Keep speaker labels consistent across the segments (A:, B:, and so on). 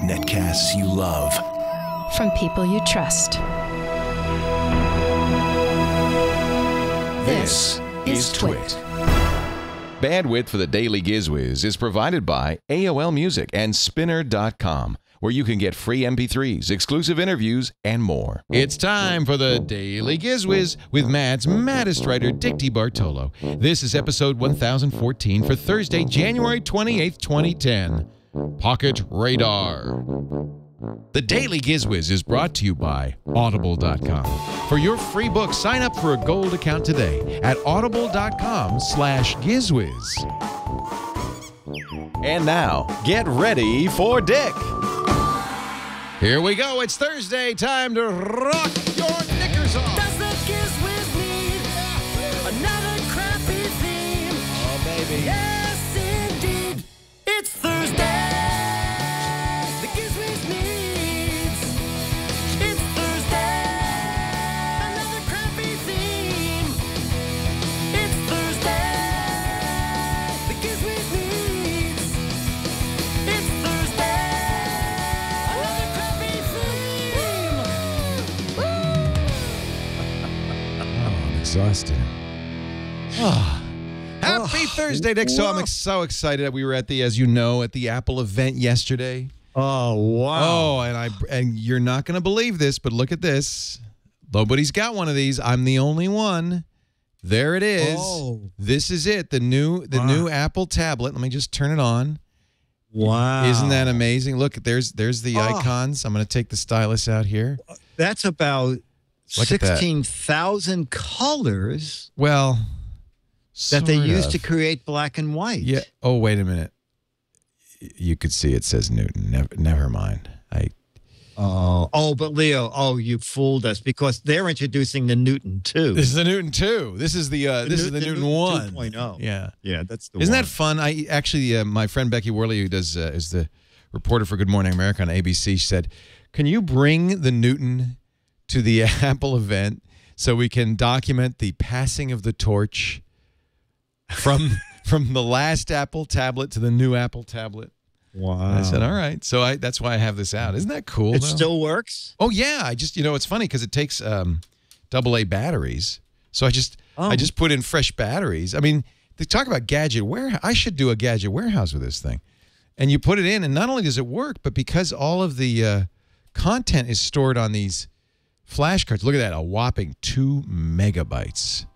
A: Netcasts you love.
B: From people you trust.
A: This is Twit.
C: Bandwidth for the Daily Gizwiz is provided by AOL Music and Spinner.com, where you can get free MP3s, exclusive interviews, and more. It's time for the Daily Gizwiz with Mad's maddest writer, Dick DeBartolo. This is episode 1014 for Thursday, January 28th, 2010. Pocket Radar. The Daily Gizwiz is brought to you by Audible.com. For your free book, sign up for a gold account today at audible.com/Gizwiz. And now, get ready for Dick. Here we go. It's Thursday. Time to rock your knickers off.
D: Does the Gizwiz need another crappy theme?
C: Oh, baby.
D: Yes, indeed. It's Thursday. The Gizwiz needs. It's Thursday. Another crappy theme. It's Thursday. The Gizwiz needs. It's Thursday. Another crappy theme. Woo!
C: I'm exhausted. Happy Thursday, Dick. So I'm so excited. We were at the, as you know, at the Apple event yesterday.
E: Oh, wow.
C: Oh, and you're not going to believe this, but look at this. Nobody's got one of these. I'm the only one. There it is.
E: Oh.
C: This is it. The new Apple tablet. Let me just turn it on.
E: Wow.
C: Isn't that amazing? Look, there's the icons. I'm going to take the stylus out here.
E: That's about
C: Look at that.
E: 16,000 colors
C: Well,
E: that they
C: sort
E: used
C: of.
E: to create black and white.
C: Yeah. Oh, wait a minute. You could see it says Newton. Never mind.
E: But Leo, you fooled us because they're introducing the Newton 2.
C: This is the Newton 2. This is the Newton 1.
E: 2.0.
C: Yeah.
E: Yeah, that's the
C: Isn't
E: one.
C: that fun? I actually, my friend Becky Worley, who does is the reporter for Good Morning America on ABC, she said, "Can you bring the Newton to the Apple event so we can document the passing of the torch from the last Apple tablet to the new Apple tablet?"
E: Wow.
C: I said, "All right." So that's why I have this out. Isn't that cool?
E: It
C: though?
E: still works?
C: Oh yeah. I just it's funny because it takes AA batteries. So I just put in fresh batteries. I mean, they talk about gadget warehouse. I should do a gadget warehouse with this thing. And you put it in, and not only does it work, but because all of the content is stored on these flash cards. Look at that, a whopping 2 megabytes.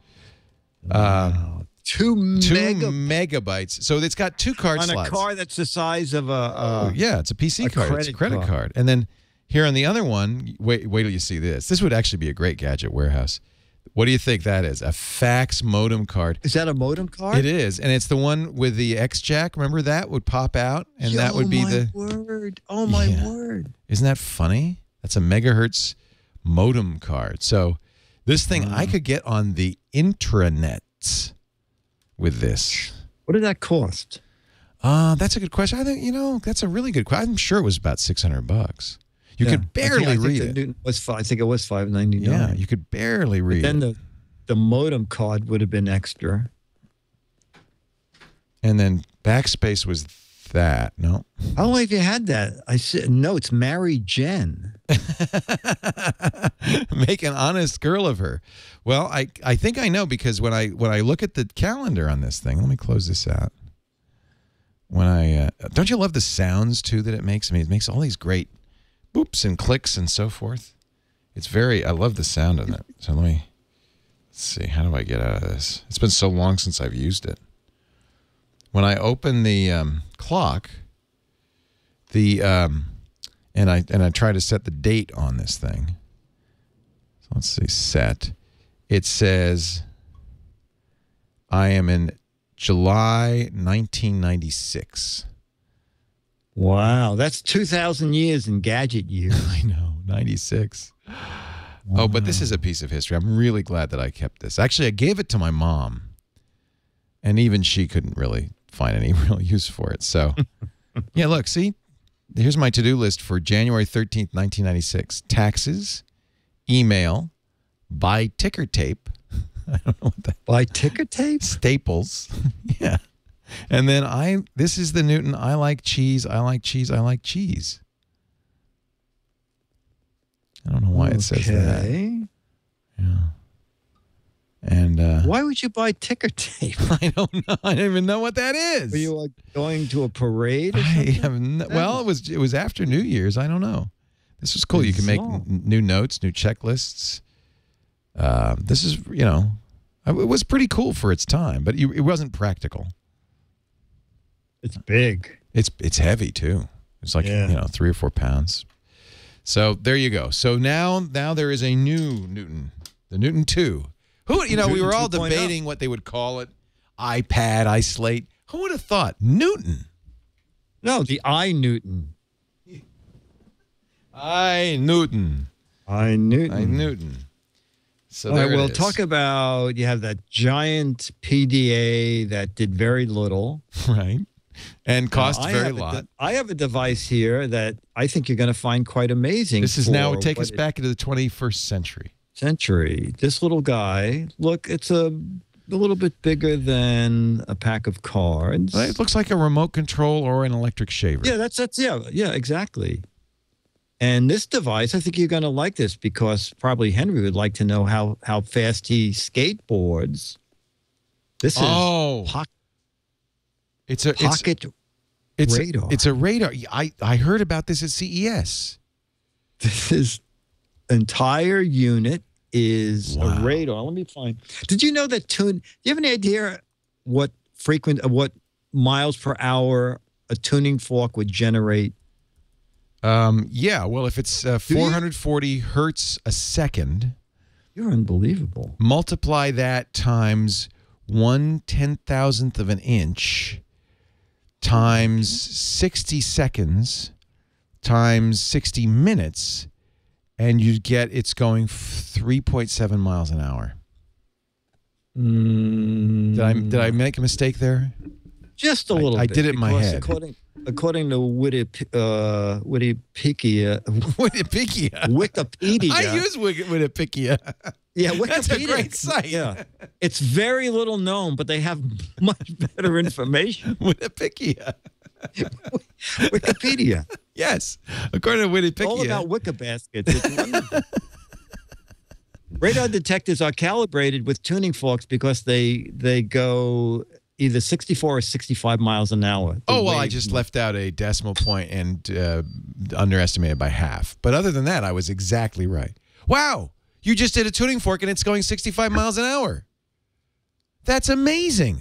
E: Wow. 2
C: megabytes. So it's got 2 card
E: on
C: slots.
E: a car that's the size of a
C: yeah, it's a PC card. It's a credit
E: card.
C: card. And then here on the other one, wait till you see this. This would actually be a great gadget warehouse. What do you think that is? A fax modem card.
E: Is that a modem card?
C: It is, and it's the one with the X jack. Remember that would pop out, and that would be the.
E: Word. Oh my word!
C: Isn't that funny? That's a megahertz modem card. So this thing I could get on the intranet with this.
E: What did that cost?
C: That's a good question. I think that's a really good question. I'm sure it was about $600. You could barely read it.
E: I think it was $5.99.
C: Yeah, you could barely read
E: then
C: it.
E: the modem card would have been extra.
C: And then backspace was that. No.
E: How long have you had that? I said no. It's Mary Jen.
C: Make an honest girl of her. Well, I think I know because when I look at the calendar on this thing, let me close this out. When don't you love the sounds too that it makes? I mean, it makes all these great boops and clicks and so forth. I love the sound of it. So let's see, how do I get out of this? It's been so long since I've used it. When I open the clock, and I try to set the date on this thing. So let's see, set. It says I am in July 1996.
E: Wow, that's 2,000 years in gadget years.
C: I know, 96. Wow. Oh, but this is a piece of history. I'm really glad that I kept this. Actually, I gave it to my mom, and even she couldn't really find any real use for it. So, yeah, look, see? Here's my to-do list for January 13th, 1996. Taxes, email, buy ticker tape. I don't know what that.
E: Buy ticker tape?
C: Staples. Yeah. And then this is the Newton. I like cheese. I like cheese. I like cheese. I don't know why it says that. Yeah. And
E: why would you buy ticker tape?
C: I don't know. I don't even know what that is.
E: Were you going to a parade or
C: I
E: something?
C: have well, it was after New Year's. I don't know. This was cool. You can make new notes, new checklists. This is, it was pretty cool for its time, but it wasn't practical.
E: It's big.
C: It's heavy too. It's like 3 or 4 pounds. So there you go. So now there is a new Newton, the Newton 2. Who we were all debating what they would call it, iPad, iSlate. Who would have thought Newton?
E: No, the iNewton.
C: iNewton. iNewton. So
E: all right,
C: we'll
E: talk about, you have that giant PDA that did very little.
C: Right. And cost very lot.
E: I have a device here that I think you're going to find quite amazing.
C: This is now take us back into the 21st century.
E: This little guy, look, it's a little bit bigger than a pack of cards.
C: It looks like a remote control or an electric shaver.
E: Yeah, yeah, exactly. And this device, I think you're going to like this because probably Henry would like to know how fast he skateboards. This is pocket radar.
C: It's a radar. I heard about this at CES.
E: This is entire unit is a radar. Let me find. Did you know that do you have any idea what miles per hour a tuning fork would generate?
C: Yeah, well, if it's 440 hertz a second,
E: you're unbelievable.
C: Multiply that times 1/10,000th of an inch times 60 seconds times 60 minutes, and you get it's going 3.7 miles an hour. Did I make a mistake there?
E: Just a little bit.
C: I did it in my head.
E: According to Wikipedia. Wikipedia.
C: I use Wikipedia.
E: Yeah, Wikipedia.
C: That's a great site.
E: Yeah. It's very little known, but they have much better information.
C: Wikipedia.
E: Wikipedia.
C: Yes. According to Wikipedia.
E: All about Wikibaskets. It's wonderful. Radar detectors are calibrated with tuning forks because they go either 64 or 65 miles an hour.
C: I just left out a decimal point and underestimated by half. But other than that, I was exactly right. Wow. You just did a tuning fork and it's going 65 miles an hour. That's amazing.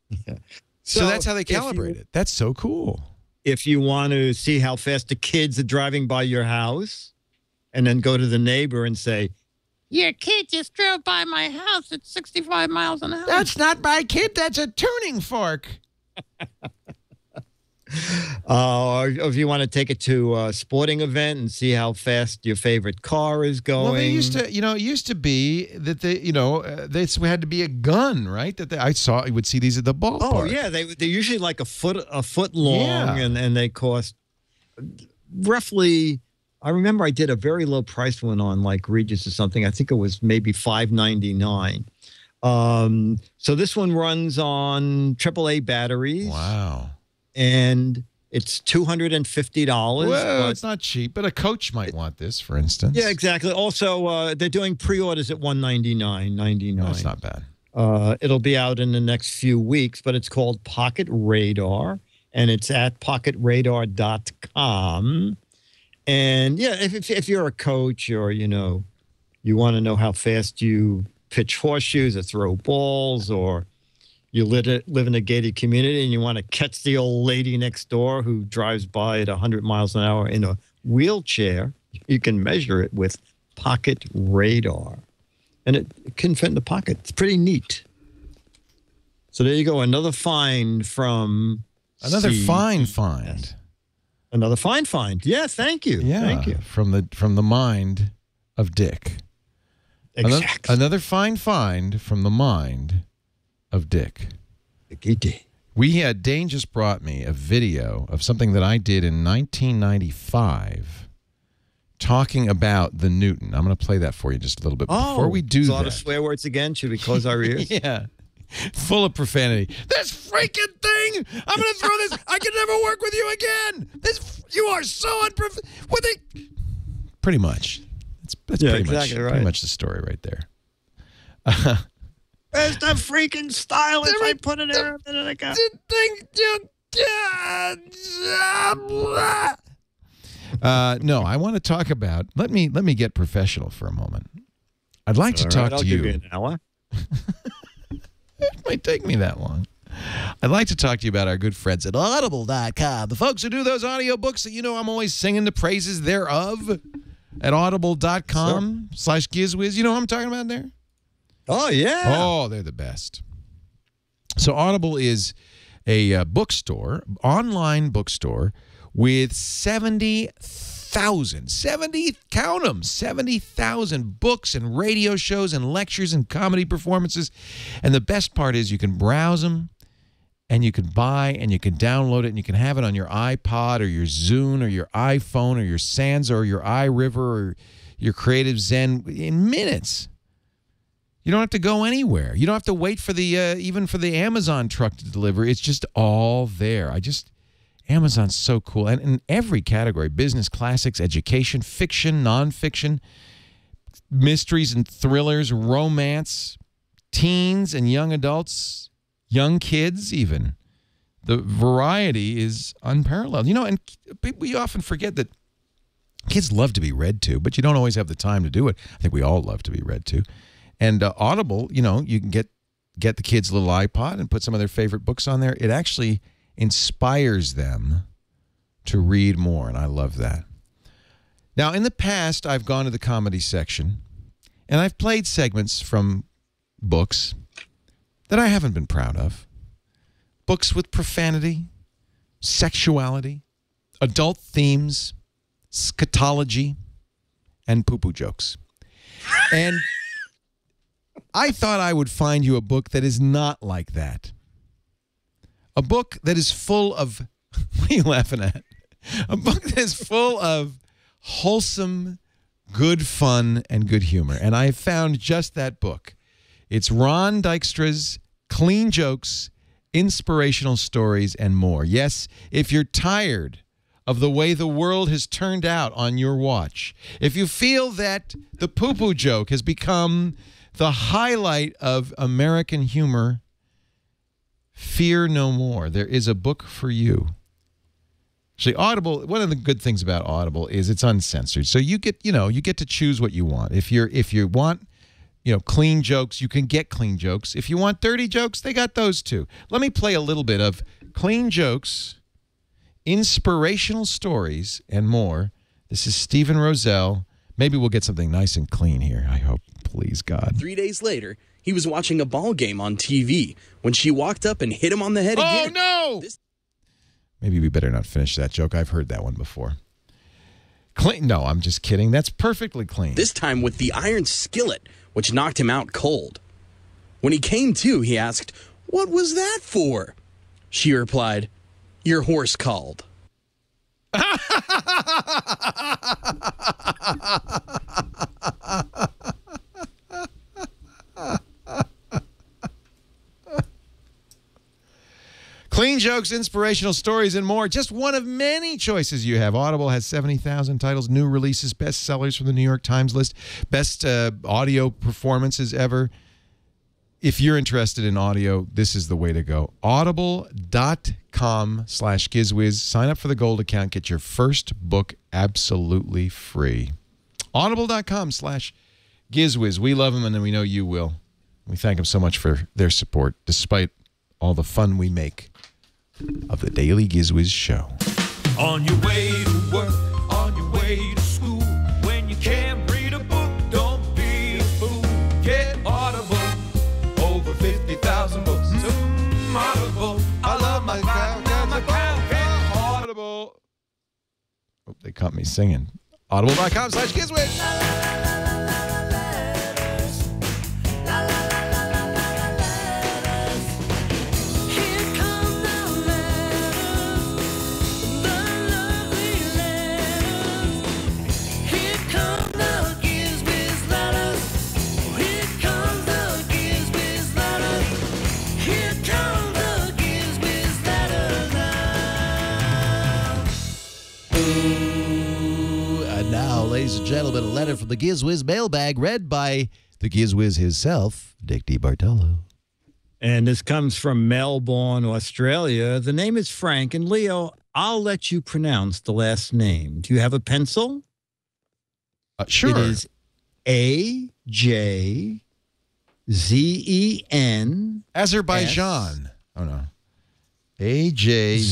C: Yeah. So that's how they calibrate it. That's so cool.
E: If you want to see how fast the kids are driving by your house and then go to the neighbor and say, your kid just drove by my house at 65 miles an hour.
C: That's not my kid. That's a tuning fork.
E: Or if you want to take it to a sporting event and see how fast your favorite car is going.
C: Well, they used to, it used to be that this had to be a gun, right? I would see these at the ballpark.
E: Oh yeah, they're usually like a foot long, and they cost roughly. I remember I did a very low price one on like Regis or something. I think it was maybe $5.99. So this one runs on AAA batteries.
C: Wow.
E: And it's $250.
C: Well, it's not cheap, but a coach might want this, for instance.
E: Yeah, exactly. Also, they're doing pre-orders at $199.99.
C: That's not bad.
E: It'll be out in the next few weeks, but it's called Pocket Radar, and it's at pocketradar.com. And yeah, if you're a coach or, you want to know how fast you pitch horseshoes or throw balls, or you live in a gated community and you want to catch the old lady next door who drives by at 100 miles an hour in a wheelchair, you can measure it with Pocket Radar. And it can fit in the pocket. It's pretty neat. So there you go. Another find from...
C: Another fine find.
E: Yes. Another fine find. Yeah, thank you.
C: Yeah,
E: thank you.
C: From the mind of Dick.
E: Exactly.
C: Another fine find from the mind of Dick. Dane just brought me a video of something that I did in 1995 talking about the Newton. I'm going to play that for you just a little bit before we do that.
E: A lot of swear words again. Should we close our ears?
C: Yeah. full of profanity. This freaking thing! I'm going to throw this. I can never work with you again. You are so Pretty much. That's
E: Yeah,
C: pretty
E: exactly
C: much,
E: right.
C: pretty much the story right there.
E: Where's the freaking stylus I put in there a minute ago?
C: No, I want to talk about. Let me get professional for a moment. I'd like to talk
E: I'll
C: to
E: give
C: you.
E: you an hour.
C: It might take me that long. I'd like to talk to you about our good friends at Audible.com. The folks who do those audiobooks that I'm always singing the praises thereof at Audible.com/GizWiz. You know what I'm talking about there?
E: Oh, yeah.
C: Oh, they're the best. So Audible is a bookstore, online bookstore, with 70,000 books and radio shows and lectures and comedy performances. And the best part is you can browse them and you can buy and you can download it and you can have it on your iPod or your Zune or your iPhone or your Sans or your iRiver or your Creative Zen in minutes. You don't have to go anywhere. You don't have to wait for even for the Amazon truck to deliver. It's just all there. Amazon's so cool. And in every category, business, classics, education, fiction, nonfiction, mysteries and thrillers, romance, teens and young adults, young kids even. The variety is unparalleled. And we often forget that kids love to be read to, but you don't always have the time to do it. I think we all love to be read to. And Audible, you can get the kids a little iPod and put some of their favorite books on there. It actually inspires them to read more, and I love that. Now, in the past, I've gone to the comedy section, and I've played segments from books that I haven't been proud of. Books with profanity, sexuality, adult themes, scatology, and poo-poo jokes. And I thought I would find you a book that is not like that. A book that is full of, what are you laughing at? A book that is full of wholesome, good fun, and good humor. And I found just that book. It's Ron Dykstra's Clean Jokes, Inspirational Stories, and More. Yes, if you're tired of the way the world has turned out on your watch, if you feel that the poo-poo joke has become the highlight of American humor, fear no more. There is a book for you. Actually, Audible, one of the good things about Audible is it's uncensored. So you get to choose what you want. If you want, clean jokes, you can get clean jokes. If you want dirty jokes, they got those too. Let me play a little bit of Clean Jokes, Inspirational Stories, and More. This is Stephen Roselle. Maybe we'll get something nice and clean here, I hope. Please, God.
A: 3 days later, he was watching a ball game on TV when she walked up and hit him on the head again.
C: Oh, no! Maybe we better not finish that joke. I've heard that one before. Clean? No, I'm just kidding. That's perfectly clean.
A: This time with the iron skillet, which knocked him out cold. When he came to, he asked, "What was that for?" She replied, "Your horse called."
C: Clean jokes, inspirational stories, and more. Just one of many choices you have. Audible has 70,000 titles, new releases, bestsellers from the New York Times list, best audio performances ever. If you're interested in audio, this is the way to go. Audible.com/GizWiz. Sign up for the Gold account. Get your first book absolutely free. Audible.com/GizWiz. We love them, and we know you will. We thank them so much for their support, despite all the fun we make of the Daily GizWiz show.
D: On your way to work, on your way to school, when you can't read a book, don't be a fool. Get Audible, over 50,000 books. Audible, I love my cow,
C: Audible. Oh, they caught me singing. Audible.com/GizWiz. ladies and gentlemen, a letter from the Gizwiz mailbag read by the Gizwiz himself, Dick DeBartolo.
E: And this comes from Melbourne, Australia. The name is Frank. And Leo, I'll let you pronounce the last name. Do you have a pencil?
C: Sure.
E: It is A-J-Z-E-N.
C: Azerbaijan. Oh, no. A-J-Z-E-N.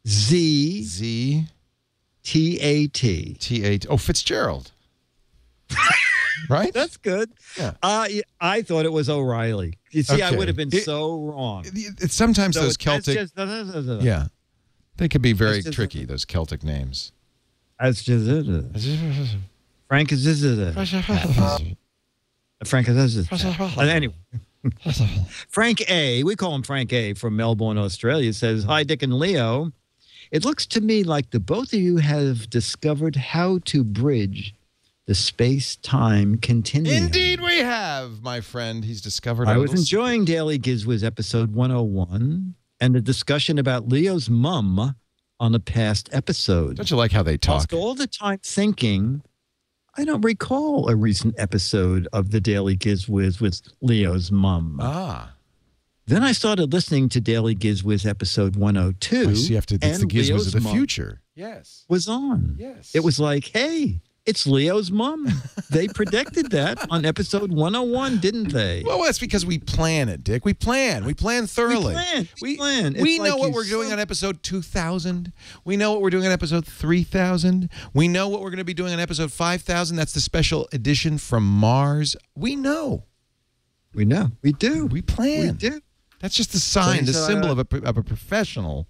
E: Z T-A-T.
C: T-A-T. Oh, Fitzgerald. Right?
E: That's good.
C: Yeah.
E: I thought it was O'Reilly. You see, I
C: Okay.
E: would have been so wrong.
C: It's sometimes
E: So
C: those
E: that's
C: Celtic...
E: just-
C: Yeah. They could be very
E: That's just-
C: tricky, those Celtic names.
E: That's just it. Frank is this. Frank is this. Anyway. Frank A, we call him Frank A from Melbourne, Australia, says, "Hi, Dick and Leo. It looks to me like the both of you have discovered how to bridge the space-time continuum."
C: Indeed we have, my friend. He's discovered
E: I
C: a
E: was
C: little
E: enjoying Daily Gizwiz episode 101 and the discussion about Leo's mum on a past episode.
C: Don't you like how they talk?
E: Lost all the time thinking, I don't recall a recent episode of the Daily Gizwiz with Leo's mum.
C: Ah.
E: Then I started listening to Daily Gizwiz episode 102.
C: I see. It's the
E: and
C: Gizwiz
E: Leo's
C: of the
E: mum
C: future. Yes.
E: was on.
C: Yes.
E: It was like, hey, it's Leo's mum. They predicted that on episode 101, didn't they?
C: Well, that's because we plan it, Dick. We plan. We plan thoroughly.
E: We plan.
C: We
E: It's
C: know
E: like
C: what
E: you
C: we're doing
E: saw-
C: on episode 2000. We know what we're doing on episode 3000. We know what we're going to be doing on episode 5000. That's the special edition from Mars. We know.
E: We know. We do.
C: We plan.
E: We do.
C: That's just the sign, the
E: So,
C: symbol of a professional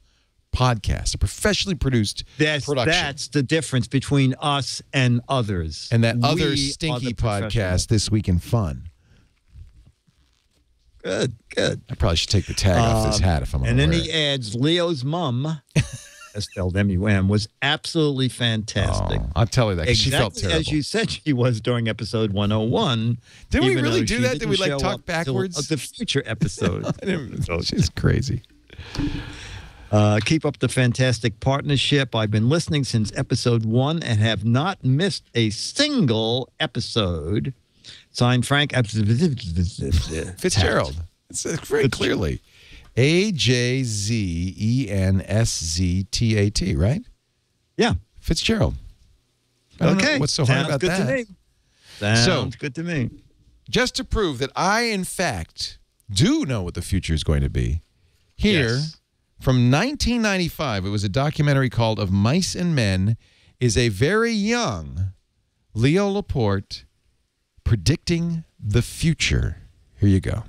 C: podcast, a professionally produced production.
E: That's the difference between us and others.
C: And that
E: We
C: other
E: are
C: stinky
E: the professionals.
C: podcast, This Week in Fun.
E: Good, good.
C: I probably should take the tag off this hat if I'm going
E: And
C: to
E: then
C: wear
E: he
C: it.
E: adds, Leo's mum, spelled M-U-M, was absolutely fantastic.
C: Oh, I'll tell you that 'cause she felt
E: Exactly
C: terrible.
E: as you said she was during episode 101.
C: Did we
E: even
C: really
E: though
C: do
E: she
C: that? Did
E: didn't
C: we, like,
E: show
C: talk
E: up till
C: backwards?
E: the future episode.
C: She's crazy.
E: Keep up the fantastic partnership. I've been listening since episode 1 and have not missed a single episode. Signed, Frank
C: Fitzgerald. It's very clearly. A-J-Z-E-N-S-Z-T-A-T, right?
E: Yeah.
C: Fitzgerald. I don't know
E: Okay.
C: what's so hard about
E: good
C: that?
E: to me. Sounds good to me.
C: Just to prove that I, in fact, do know what the future is going to be, here,
E: Yes.
C: from 1995, it was a documentary called Of Mice and Men, is a very young Leo Laporte predicting the future. Here you go.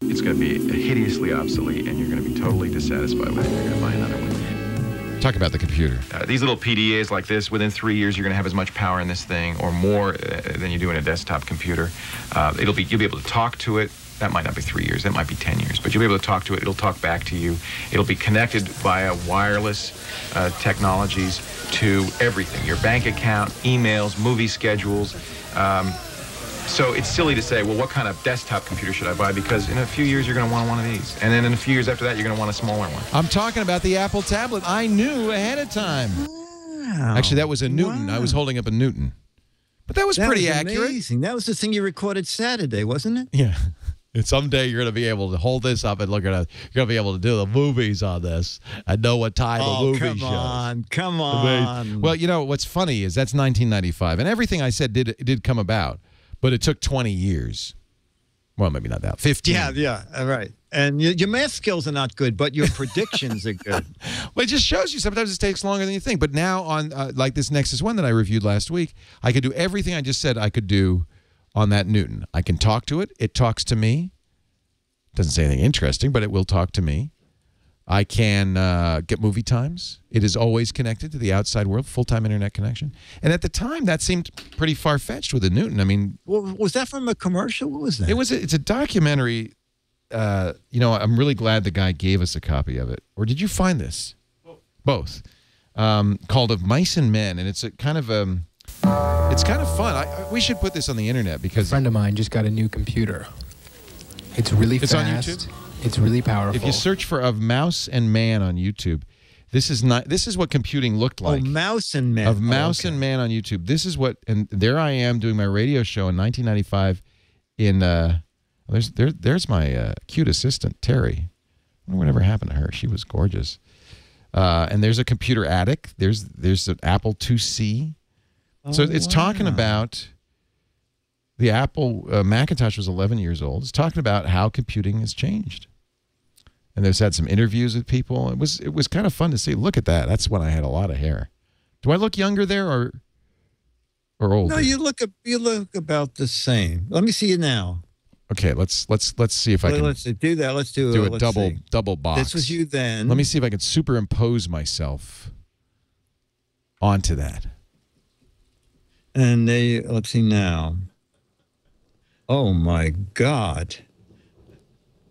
F: It's going to be hideously obsolete, and you're going to be totally dissatisfied with it. You're going to buy another one.
C: Talk about the computer.
F: These little PDAs like this, within 3 years, you're going to have as much power in this thing or more than you do in a desktop computer. You'll be able to talk to it. That might not be 3 years. That might be 10 years. But you'll be able to talk to it. It'll talk back to you. It'll be connected via wireless technologies to everything. Your bank account, emails, movie schedules. So it's silly to say, well, what kind of desktop computer should I buy? Because in a few years, you're going to want one of these. And then in a few years after that, you're going to want a smaller one.
C: I'm talking about the Apple tablet. I knew ahead of time.
E: Wow.
C: Actually, that was a Newton. I was holding up a Newton. But that was pretty accurate.
E: Amazing. That was the thing you recorded Saturday, wasn't it?
C: Yeah. And someday you're going to be able to hold this up and look at it. You're going to be able to do the movies on this and know what time the movie shows.
E: Come on.
C: Well, you know, what's funny is that's 1995. And everything I said did come about, but it took 20 years. Well, maybe not that. 15.
E: Yeah, all right. And your math skills are not good, but your predictions are good.
C: Well, it just shows you sometimes it takes longer than you think. But now on like this Nexus 1 that I reviewed last week, I could do everything I just said I could do on that Newton. I can talk to it. It talks to me. Doesn't say anything interesting, but it will talk to me. I can get movie times. It is always connected to the outside world, full-time internet connection. And at the time, that seemed pretty far-fetched with a Newton. I mean,
E: Well, was that from a commercial? What was that?
C: it's a documentary. You know, I'm really glad the guy gave us a copy of it. Or did you find this? Both. Called Of Mice and Men, and it's a kind of it's kind of fun. We should put this on the internet because
G: A friend of mine just got a new computer. It's really
C: It's
G: fast.
C: on YouTube?
G: It's really powerful.
C: if you search for Of Mouse and Man on YouTube, This is what computing looked like.
E: Mouse and Man.
C: Of Mouse and Man on YouTube. This is what, and there I am doing my radio show in 1995 in, there's my cute assistant, Terry. I wonder whatever happened to her. She was gorgeous. And there's a computer attic. There's an Apple IIc. So it's talking about the Apple Macintosh was 11 years old. It's talking about how computing has changed. And there's had some interviews with people. It was kind of fun to see. Look at that. That's when I had a lot of hair. Do I look younger there or older?
E: No, you look about the same. Let me see you now.
C: Okay, let's see if I can.
E: Let's do that. Let's do
C: a double box.
E: This was you then.
C: Let me see if I can superimpose myself onto that.
E: And let's see now. Oh my God.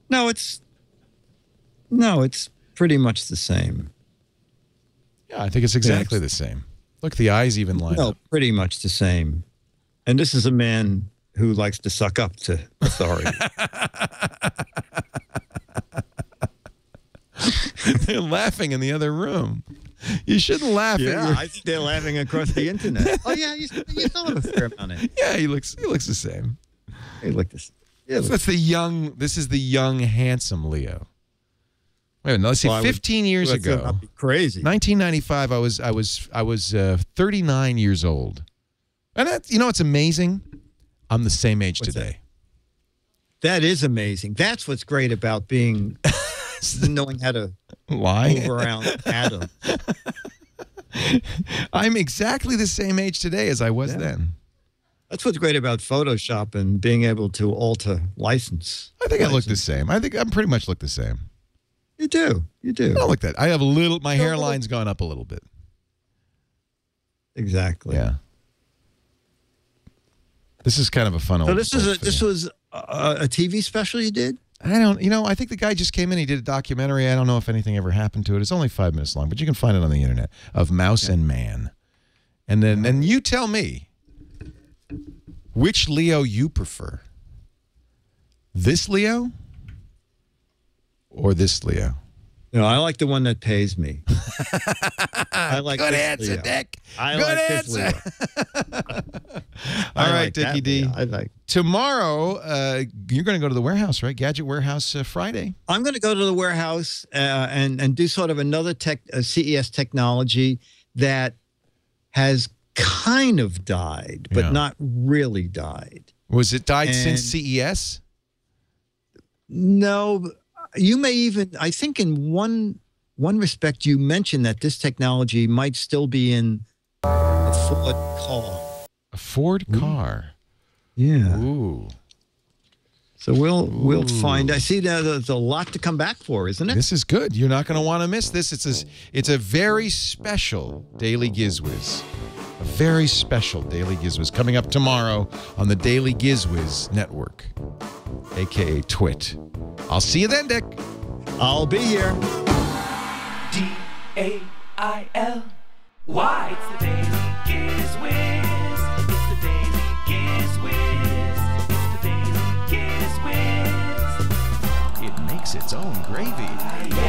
E: No, it's pretty much the same.
C: Yeah, I think it's exactly the same. Look, the eyes even line up.
E: No, pretty much the same. And this is a man who likes to suck up to authority.
C: They're laughing in the other room. You shouldn't laugh.
E: Yeah, I think they're laughing across the internet. Oh yeah, you saw him a fair amount of it.
C: Yeah, he looks the same.
E: He looked the same. Yeah,
C: so that's the young. This is the young, handsome Leo. Wait a minute. Let's see. 15 years ago,
E: not be crazy.
C: 1995. I was 39 years old, and that, it's amazing. I'm the same age today.
E: That is amazing. That's what's great about being knowing how to
C: lie
E: move around atoms.
C: I'm exactly the same age today as I was then.
E: That's what's great about Photoshop and being able to alter license.
C: I think I look the same. I think I pretty much look the same.
E: You do. You do.
C: I don't look that. I have my hairline's gone up a little bit.
E: Exactly.
C: Yeah. This is kind of a fun.
E: So this was a TV special you did?
C: I think the guy just came in. He did a documentary. I don't know if anything ever happened to it. It's only 5 minutes long, but you can find it on the internet, of Mouse and Man. And then you tell me which Leo you prefer. This Leo or this Leo?
E: No, I like the one that pays me. I like
C: good
E: this
C: answer,
E: Leo.
C: Dick.
E: I
C: good
E: like
C: answer.
E: This Leo.
C: All right, Dickie D.
E: I like.
C: Tomorrow, you're going to go to the warehouse, right? Gadget Warehouse Friday.
E: I'm going to go to the warehouse and do sort of another CES technology that has kind of died, but not really died.
C: Was it died since CES?
E: No. You may even, I think in one respect, you mentioned that this technology might still be in a Ford car.
C: A Ford car?
E: Yeah.
C: Ooh.
E: So we'll find. I see that there's a lot to come back for, isn't it?
C: This is good. You're not going to want to miss this. It's a very special Daily Gizwiz. A very special Daily Gizwiz coming up tomorrow on the Daily Gizwiz Network, a.k.a. Twit. I'll see you then, Dick.
E: I'll be here.
D: DAIL. Why? It's the Daily Gizwiz. It's the Daily Gizwiz. It's the Daily Gizwiz.
C: It makes its own gravy.
D: Yeah.